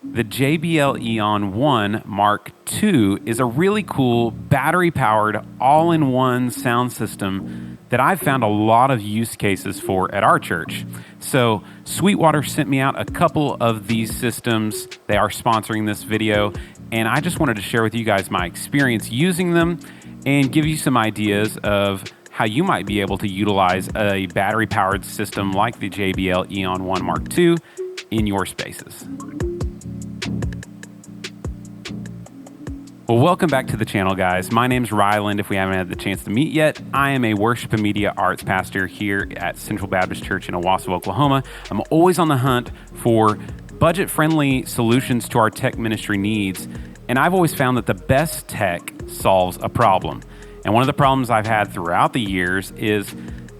The JBL Eon One Mk2 is a really cool battery-powered all-in-one sound system that I've found a lot of use cases for at our church. So Sweetwater sent me out a couple of these systems. They are sponsoring this video, and I just wanted to share with you guys my experience using them and give you some ideas of how you might be able to utilize a battery-powered system like the JBL Eon One Mk2 in your spaces. Well, welcome back to the channel, guys. My name's Ryland, if we haven't had the chance to meet yet. I am a worship and media arts pastor here at Central Baptist Church in Owasso, Oklahoma. I'm always on the hunt for budget-friendly solutions to our tech ministry needs, and I've always found that the best tech solves a problem. And one of the problems I've had throughout the years is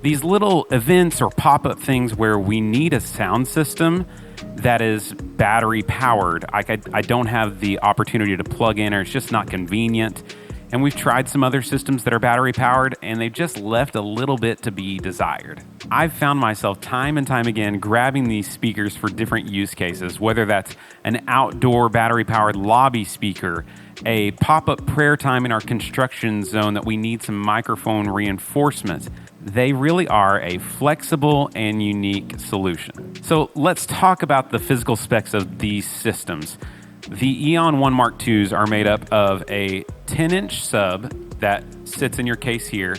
these little events or pop-up things where we need a sound system that is battery powered. I don't have the opportunity to plug in, or it's just not convenient. And we've tried some other systems that are battery powered, and they've just left a little bit to be desired. I've found myself time and time again grabbing these speakers for different use cases, whether that's an outdoor battery powered lobby speaker, a pop-up prayer time in our construction zone that we need some microphone reinforcement. They really are a flexible and unique solution. So let's talk about the physical specs of these systems. The Eon One Mk2s are made up of a 10-inch sub that sits in your case here,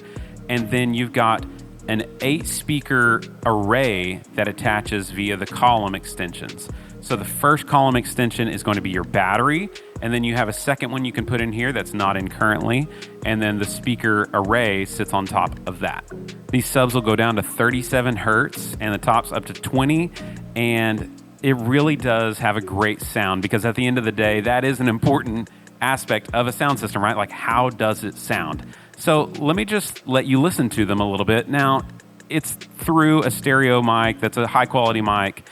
and then you've got an 8-speaker array that attaches via the column extensions. So the first column extension is going to be your battery, and then you have a second one you can put in here that's not in currently, and then the speaker array sits on top of that. These subs will go down to 37 hertz, and the top's up to 20, and it really does have a great sound, because at the end of the day, that is an important aspect of a sound system, right? Like, how does it sound? So let me just let you listen to them a little bit. Now, it's through a stereo mic that's a high-quality mic,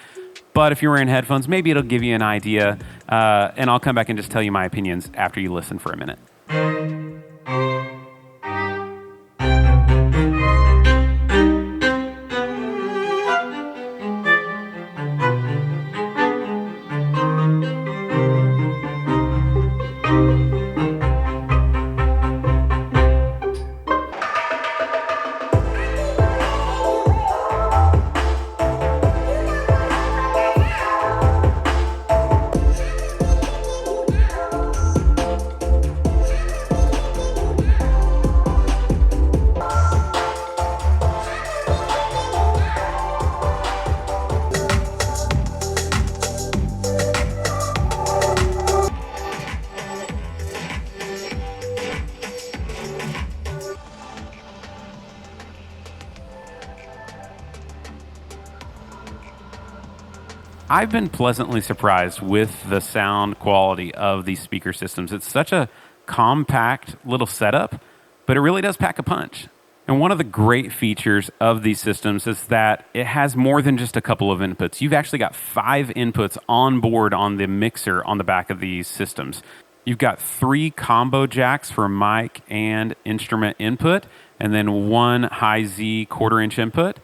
but if you're wearing headphones, maybe it'll give you an idea, and I'll come back and just tell you my opinions after you listen for a minute. I've been pleasantly surprised with the sound quality of these speaker systems. It's such a compact little setup, but it really does pack a punch. And one of the great features of these systems is that it has more than just a couple of inputs. You've actually got 5 inputs on board on the mixer on the back of these systems. You've got 3 combo jacks for mic and instrument input, and then 1 high Z 1/4 inch input.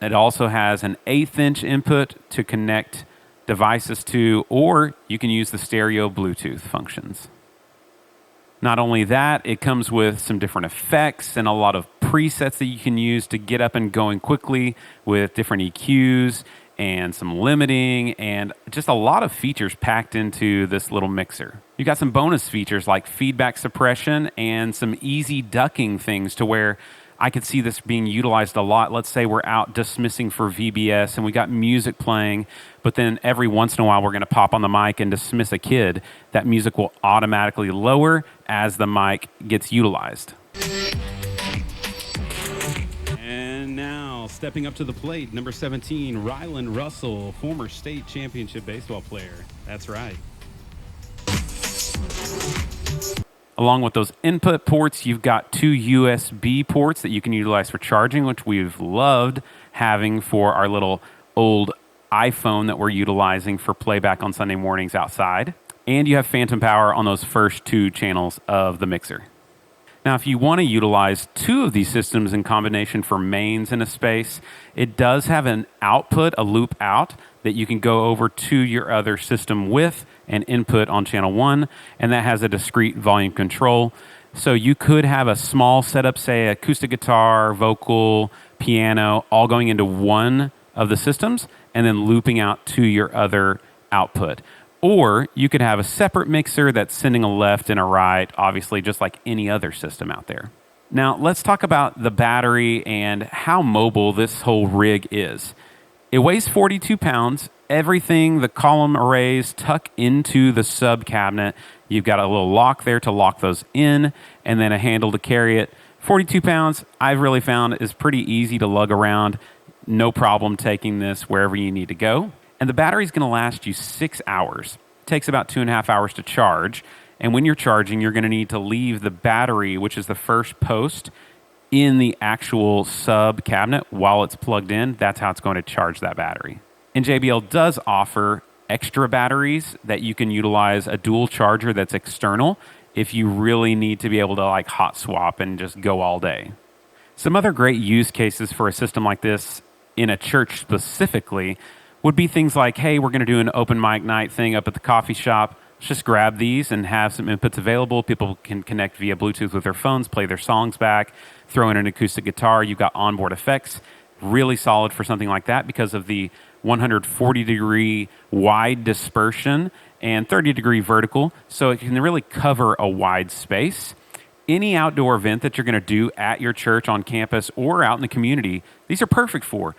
It also has an 1/8 inch input to connect devices to, or you can use the stereo Bluetooth functions. Not only that, it comes with some different effects and a lot of presets that you can use to get up and going quickly with different EQs and some limiting and just a lot of features packed into this little mixer. You got some bonus features like feedback suppression and some easy ducking things to where I could see this being utilized a lot. Let's say we're out dismissing for VBS and we got music playing, but then every once in a while we're going to pop on the mic and dismiss a kid. That music will automatically lower as the mic gets utilized. And now, stepping up to the plate, number 17, Ryland Russell, former state championship baseball player. That's right. Along with those input ports, you've got 2 USB ports that you can utilize for charging, which we've loved having for our little old iPhone that we're utilizing for playback on Sunday mornings outside. And you have phantom power on those first 2 channels of the mixer. Now, if you want to utilize 2 of these systems in combination for mains in a space, it does have an output, a loop out, that you can go over to your other system with and input on channel 1, and that has a discrete volume control. So you could have a small setup, say acoustic guitar, vocal, piano, all going into one of the systems and then looping out to your other output. Or you could have a separate mixer that's sending a left and a right, obviously just like any other system out there. Now let's talk about the battery and how mobile this whole rig is. It weighs 42 pounds. Everything, the column arrays tuck into the sub cabinet. You've got a little lock there to lock those in and then a handle to carry it. 42 pounds, I've really found is pretty easy to lug around. No problem taking this wherever you need to go. And the battery is going to last you 6 hours. It takes about 2.5 hours to charge. And when you're charging, you're going to need to leave the battery, which is the first post, in the actual sub cabinet while it's plugged in. That's how it's going to charge that battery. And JBL does offer extra batteries that you can utilize a dual charger that's external if you really need to be able to like hot swap and just go all day. Some other great use cases for a system like this in a church specifically would be things like, hey, we're going to do an open mic night thing up at the coffee shop. Let's just grab these and have some inputs available. People can connect via Bluetooth with their phones, play their songs back, throw in an acoustic guitar. You've got onboard effects. Really solid for something like that because of the 140-degree wide dispersion and 30-degree vertical, so it can really cover a wide space. Any outdoor event that you're going to do at your church, on campus, or out in the community, these are perfect for.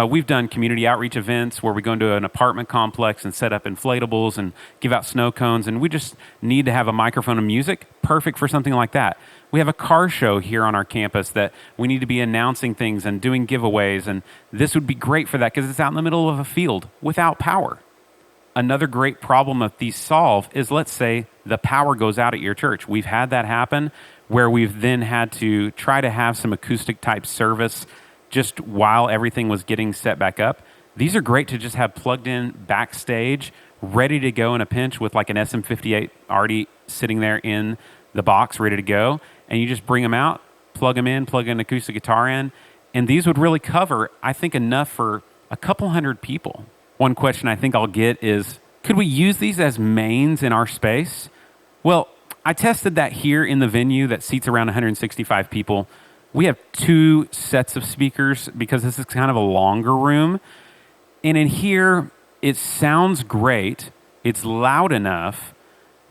We've done community outreach events where we go into an apartment complex and set up inflatables and give out snow cones, and we just need to have a microphone and music. Perfect for something like that. We have a car show here on our campus that we need to be announcing things and doing giveaways, and this would be great for that because it's out in the middle of a field without power. Another great problem that these solve is, let's say the power goes out at your church. We've had that happen where we've then had to try to have some acoustic type service just while everything was getting set back up. These are great to just have plugged in backstage, ready to go in a pinch with like an SM58 already sitting there in the box, ready to go. And you just bring them out, plug them in, plug an acoustic guitar in. And these would really cover, I think, enough for a couple hundred people. One question I think I'll get is, could we use these as mains in our space? Well, I tested that here in the venue that seats around 165 people. We have 2 sets of speakers because this is kind of a longer room. And in here, it sounds great. It's loud enough,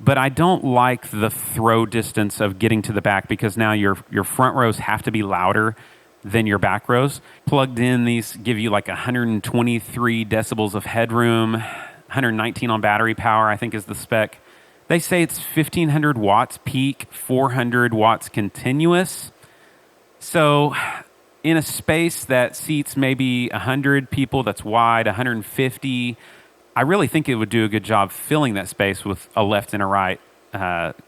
but I don't like the throw distance of getting to the back because now your front rows have to be louder than your back rows. Plugged in, these give you like 123 decibels of headroom, 119 on battery power, I think is the spec. They say it's 1,500 watts peak, 400 watts continuous. So in a space that seats maybe 100 people, that's wide, 150, I really think it would do a good job filling that space with a left and a right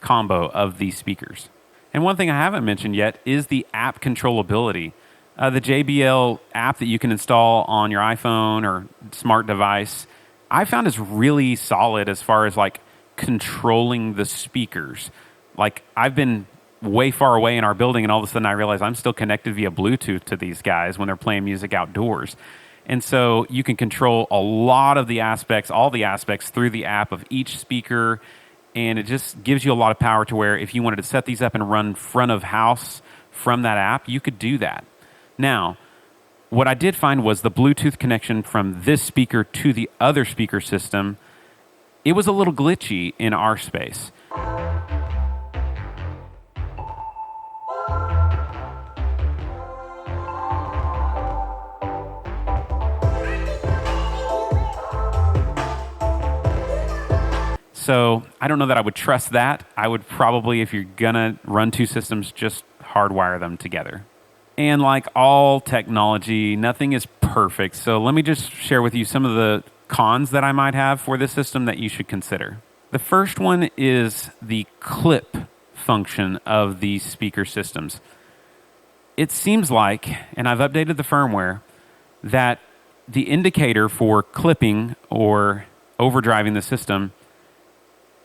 combo of these speakers. And one thing I haven't mentioned yet is the app controllability. The JBL app that you can install on your iPhone or smart device, I found is really solid as far as like controlling the speakers. Like I've been way far away in our building and all of a sudden I realize I'm still connected via Bluetooth to these guys when they're playing music outdoors. And so you can control a lot of the aspects, all the aspects through the app of each speaker. And it just gives you a lot of power to where if you wanted to set these up and run front of house from that app, you could do that. Now, what I did find was the Bluetooth connection from this speaker to the other speaker system, it was a little glitchy in our space. So I don't know that I would trust that. I would probably, if you're gonna run 2 systems, just hardwire them together. And like all technology, nothing is perfect. So let me just share with you some of the cons that I might have for this system that you should consider. The first one is the clip function of these speaker systems. It seems like, and I've updated the firmware, that the indicator for clipping or overdriving the system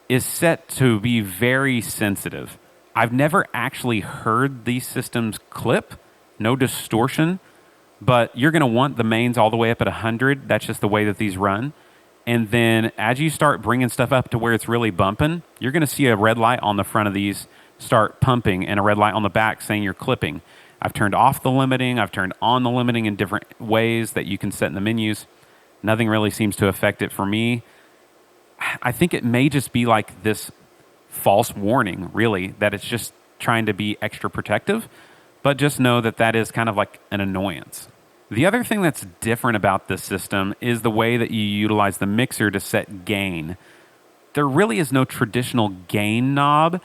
is set to be very sensitive. I've never actually heard these systems clip, no distortion, but you're going to want the mains all the way up at 100. That's just the way that these run. And then as you start bringing stuff up to where it's really bumping, you're going to see a red light on the front of these start pumping and a red light on the back saying you're clipping. I've turned off the limiting. I've turned on the limiting in different ways that you can set in the menus. Nothing really seems to affect it for me. I think it may just be like this false warning, really, that it's just trying to be extra protective. But just know that that is kind of like an annoyance. The other thing that's different about this system is the way that you utilize the mixer to set gain. There really is no traditional gain knob,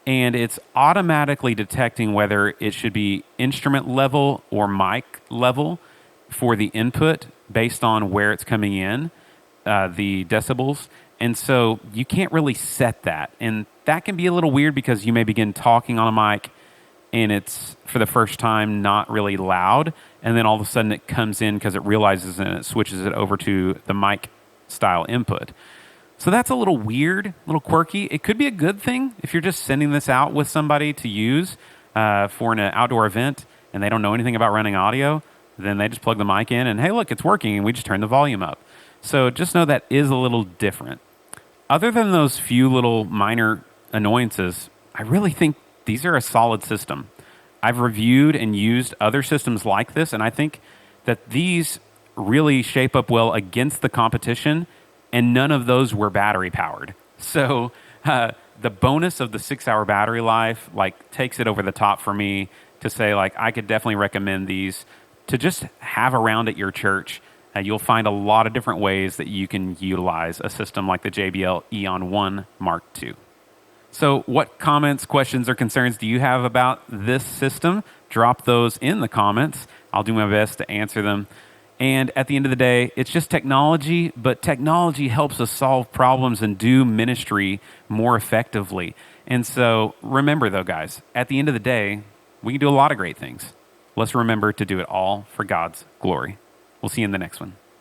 and it's automatically detecting whether it should be instrument level or mic level for the input based on where it's coming in, the decibels. And so you can't really set that. And that can be a little weird because you may begin talking on a mic and it's, for the first time, not really loud. And then all of a sudden it comes in because it realizes and it switches it over to the mic style input. So that's a little weird, a little quirky. It could be a good thing if you're just sending this out with somebody to use for an outdoor event and they don't know anything about running audio. Then they just plug the mic in and, hey, look, it's working, and we just turn the volume up. So just know that is a little different. Other than those few little minor annoyances, I really think these are a solid system. I've reviewed and used other systems like this, and I think that these really shape up well against the competition, and none of those were battery powered. So the bonus of the 6-hour battery life takes it over the top for me to say I could definitely recommend these to just have around at your church. You'll find a lot of different ways that you can utilize a system like the JBL Eon One Mk2. So what comments, questions, or concerns do you have about this system? Drop those in the comments. I'll do my best to answer them. And at the end of the day, it's just technology, but technology helps us solve problems and do ministry more effectively. And so remember, though, guys, at the end of the day, we can do a lot of great things. Let's remember to do it all for God's glory. We'll see you in the next one.